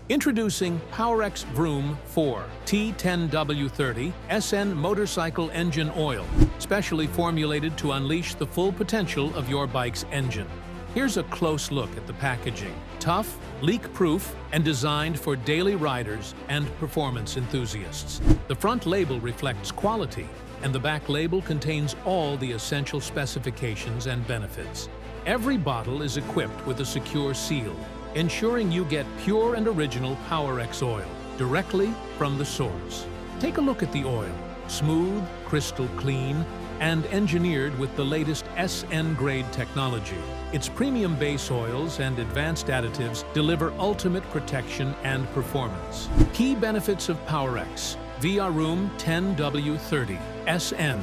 Introducing Powerex Vroom 10W30 SN Motorcycle Engine Oil, specially formulated to unleash the full potential of your bike's engine. Here's a close look at the packaging. Tough, leak-proof, and designed for daily riders and performance enthusiasts. The front label reflects quality, and the back label contains all the essential specifications and benefits. Every bottle is equipped with a secure seal, ensuring you get pure and original Powerex oil directly from the source. Take a look at the oil. Smooth, crystal clean, and engineered with the latest SN-grade technology. Its premium base oils and advanced additives deliver ultimate protection and performance. Key benefits of Powerex Vroom 10W30 SN.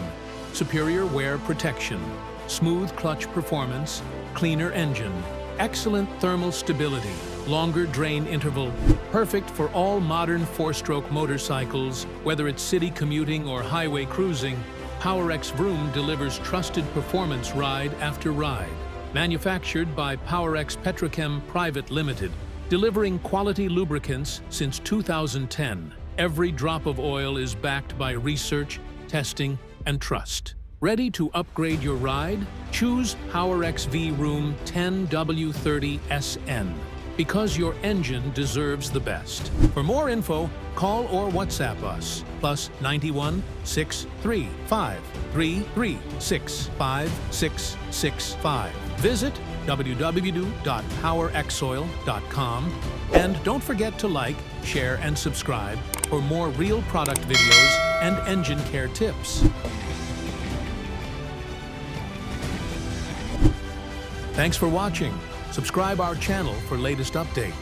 Superior wear protection, smooth clutch performance, cleaner engine, excellent thermal stability, longer drain interval, perfect for all modern four-stroke motorcycles. Whether it's city commuting or highway cruising, Powerex Vroom delivers trusted performance ride after ride. Manufactured by Powerex Petrochem Private Limited, delivering quality lubricants since 2010. Every drop of oil is backed by research, testing, and trust. Ready to upgrade your ride? Choose Powerex Vroom 10W30 SN, because your engine deserves the best. For more info, call or WhatsApp us, +91 635 336 5665. Visit www.powerexoil.com, and don't forget to like, share, and subscribe for more real product videos and engine care tips. Thanks for watching. Subscribe our channel for latest update.